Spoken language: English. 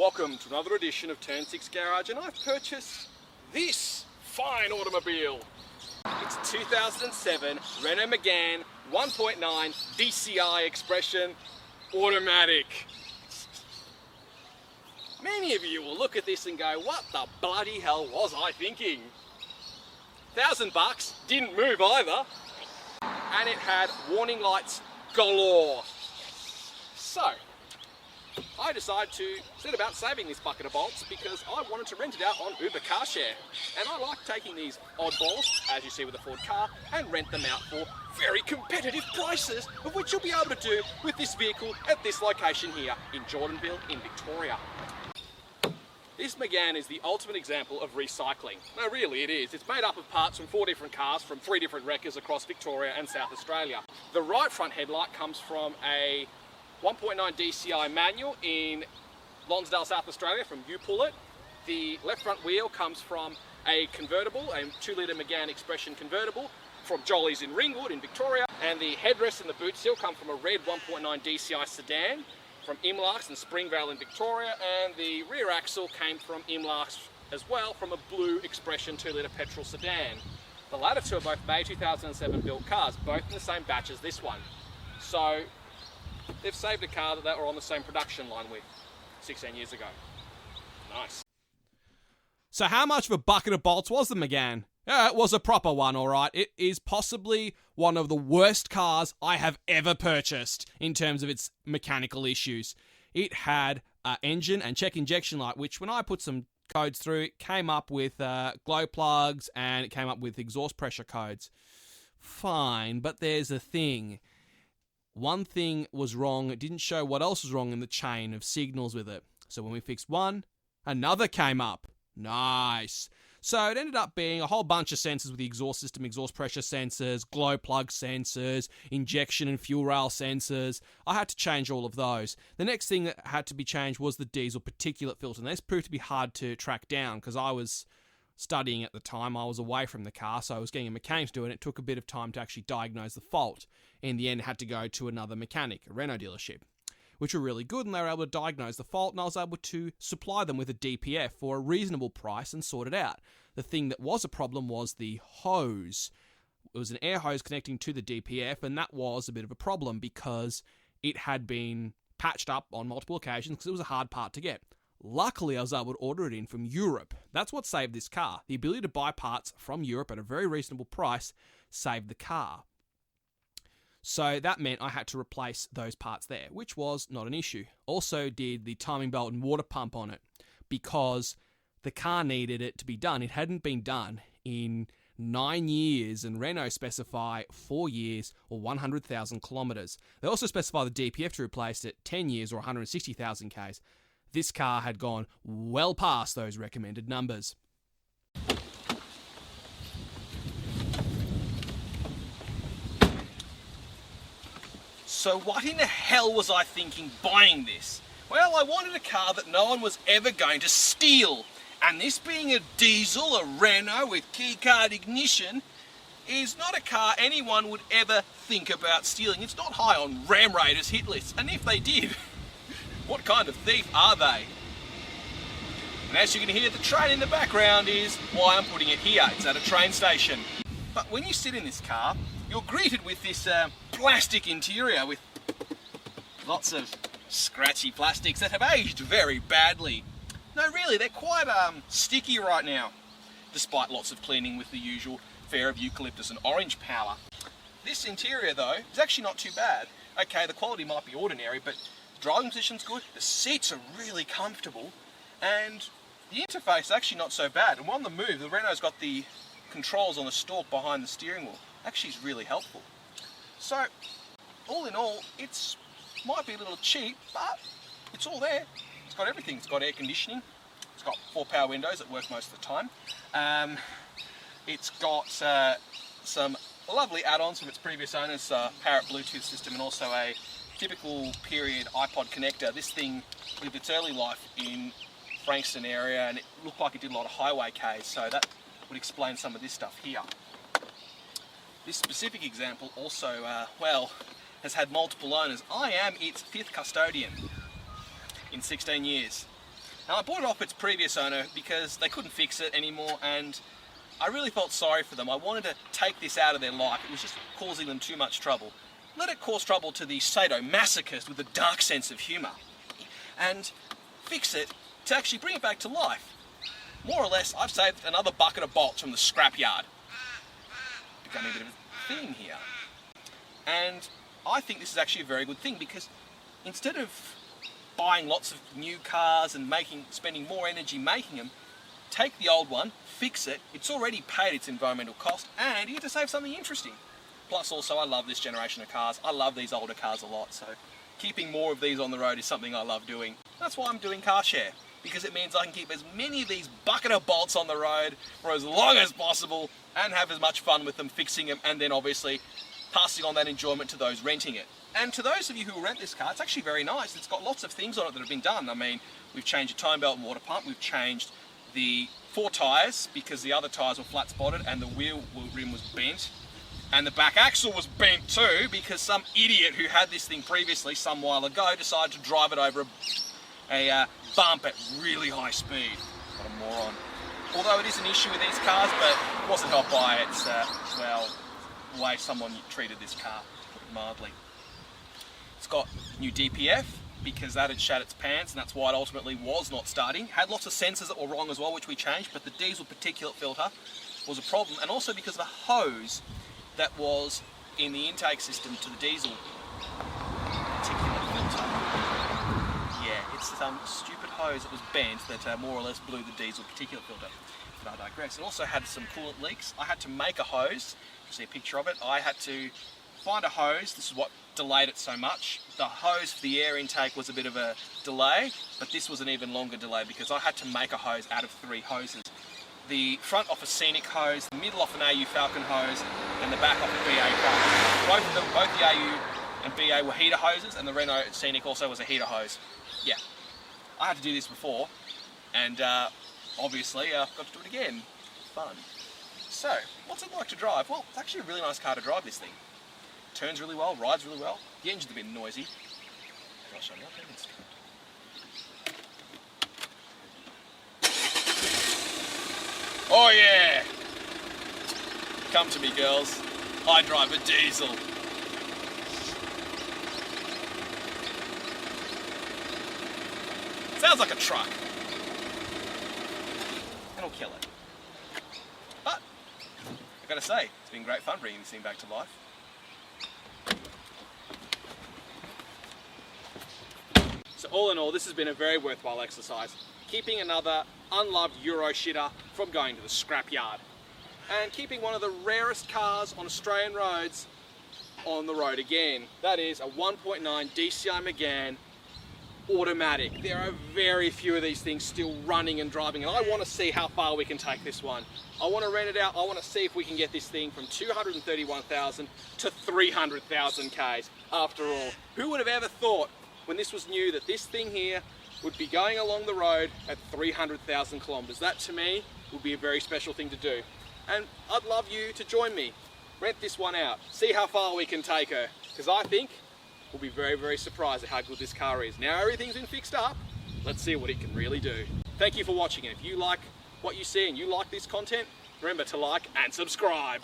Welcome to another edition of Turn 6 Garage, and I've purchased this fine automobile. It's a 2007 Renault Megane 1.9 DCI Expression automatic. Many of you will look at this and go, what the bloody hell was I thinking? $1,000, didn't move either, and it had warning lights galore. So, I decided to set about saving this bucket of bolts because I wanted to rent it out on Uber Carshare. And I like taking these oddballs, as you see with a Ford car, and rent them out for very competitive prices, of which you'll be able to do with this vehicle at this location here in Jordanville in Victoria. This Megane is the ultimate example of recycling. No, really it is. It's made up of parts from 4 different cars from 3 different wreckers across Victoria and South Australia. The right front headlight comes from a 1.9 DCI manual in Lonsdale, South Australia from Upullet. The left front wheel comes from a convertible, a 2-litre Megane Expression convertible from Jolly's in Ringwood in Victoria. And the headrest and the boot seal come from a red 1.9 DCI sedan from Imlachs in Springvale in Victoria. And the rear axle came from Imlachs as well from a blue Expression 2-litre petrol sedan. The latter two are both May 2007 built cars, both in the same batch as this one. So they've saved a car that they were on the same production line with 16 years ago. Nice. So how much of a bucket of bolts was the Megane? Yeah, it was a proper one, alright. It is possibly one of the worst cars I have ever purchased in terms of its mechanical issues. It had an engine and check injection light, which when I put some codes through, it came up with glow plugs and it came up with exhaust pressure codes. Fine, but there's a thing. One thing was wrong, it didn't show what else was wrong in the chain of signals with it. So when we fixed one, another came up. Nice. So it ended up being a whole bunch of sensors with the exhaust system, exhaust pressure sensors, glow plug sensors, injection and fuel rail sensors. I had to change all of those. The next thing that had to be changed was the diesel particulate filter. And this proved to be hard to track down because I was studying at the time. I was away from the car, so I was getting a mechanic to do it, and it took a bit of time to actually diagnose the fault. In the end, I had to go to another mechanic, a Renault dealership, which were really good, and they were able to diagnose the fault, and I was able to supply them with a DPF for a reasonable price and sort it out. The thing that was a problem was the hose. It was an air hose connecting to the DPF, and that was a bit of a problem because it had been patched up on multiple occasions because it was a hard part to get. Luckily, I was able to order it in from Europe. That's what saved this car. The ability to buy parts from Europe at a very reasonable price saved the car. So that meant I had to replace those parts there, which was not an issue. Also did the timing belt and water pump on it because the car needed it to be done. It hadn't been done in 9 years, and Renault specify 4 years or 100,000 kilometres. They also specify the DPF to replace it 10 years or 160,000 Ks. This car had gone well past those recommended numbers. So what in the hell was I thinking buying this? Well, I wanted a car that no one was ever going to steal. And this being a diesel, a Renault with keycard ignition, is not a car anyone would ever think about stealing. It's not high on Ram Raiders hit lists, and if they did, what kind of thief are they? And as you can hear, the train in the background is why I'm putting it here. It's at a train station. But when you sit in this car, you're greeted with this plastic interior with lots of scratchy plastics that have aged very badly. No, really, they're quite sticky right now, despite lots of cleaning with the usual fare of eucalyptus and orange power. This interior, though, is actually not too bad. Okay, the quality might be ordinary, but the driving position's good, the seats are really comfortable, and the interface is actually not so bad. And on the move, the Renault's got the controls on the stalk behind the steering wheel. Actually, is really helpful. So, all in all, it might be a little cheap, but it's all there. It's got everything. It's got air conditioning. It's got 4 power windows that work most of the time. It's got some lovely add-ons from its previous owners, Parrot Bluetooth system, and also a typical period iPod connector. This thing lived its early life in Frankston area, and it looked like it did a lot of highway Ks, so that would explain some of this stuff here. This specific example also, has had multiple owners. I am its 5th custodian in 16 years. And I bought it off its previous owner because they couldn't fix it anymore, and I really felt sorry for them. I wanted to take this out of their life. It was just causing them too much trouble. Let it cause trouble to the sadomasochist with a dark sense of humour, and fix it to actually bring it back to life. More or less, I've saved another bucket of bolts from the scrapyard. Becoming a bit of a theme here. And I think this is actually a very good thing, because instead of buying lots of new cars and spending more energy making them, take the old one, fix it, it's already paid its environmental cost, and you get to save something interesting. Plus also, I love this generation of cars. I love these older cars a lot, so keeping more of these on the road is something I love doing. That's why I'm doing Carshare, because it means I can keep as many of these bucket of bolts on the road for as long as possible and have as much fun with them, fixing them, and then obviously passing on that enjoyment to those renting it. And to those of you who rent this car, it's actually very nice. It's got lots of things on it that have been done. I mean, we've changed the time belt and water pump, we've changed the 4 tyres because the other tyres were flat spotted and the wheel rim was bent. And the back axle was bent too because some idiot who had this thing previously some while ago decided to drive it over a bump at really high speed. What a moron. Although it is an issue with these cars, but it wasn't helped by its, well, the way someone treated this car, to put it mildly. It's got new DPF because that had shat its pants, and that's why it ultimately was not starting. Had lots of sensors that were wrong as well, which we changed, but the diesel particulate filter was a problem, and also because of the hose that was in the intake system to the diesel particulate filter. Yeah, it's some stupid hose that was bent that more or less blew the diesel particulate filter. But I digress. It also had some coolant leaks. I had to make a hose. You see a picture of it. I had to find a hose. This is what delayed it so much. The hose for the air intake was a bit of a delay, but this was an even longer delay because I had to make a hose out of 3 hoses. The front off a Scenic hose, the middle off an AU Falcon hose, and the back off a BA hose. Both of them, both the AU and BA were heater hoses, and the Renault Scenic also was a heater hose. Yeah, I had to do this before, and obviously I've got to do it again. Fun. So, what's it like to drive? Well, it's actually a really nice car to drive, this thing. Turns really well, rides really well. The engine's a bit noisy. I'll show you up. Oh yeah! Come to me, girls. I drive a diesel. Sounds like a truck. It'll kill it. But, I've got to say, it's been great fun bringing this thing back to life. So all in all, this has been a very worthwhile exercise, keeping another unloved Euro shitter from going to the scrapyard, and keeping one of the rarest cars on Australian roads on the road again. That is a 1.9 DCI Megane automatic. There are very few of these things still running and driving, and I want to see how far we can take this one. I want to rent it out. I want to see if we can get this thing from 231,000 to 300,000 Ks. After all, who would have ever thought when this was new that this thing here would be going along the road at 300,000 kilometers? That to me would be a very special thing to do. And I'd love you to join me. Rent this one out. See how far we can take her. Because I think we'll be very, very surprised at how good this car is. Now everything's been fixed up. Let's see what it can really do. Thank you for watching. And if you like what you see and you like this content, remember to like and subscribe.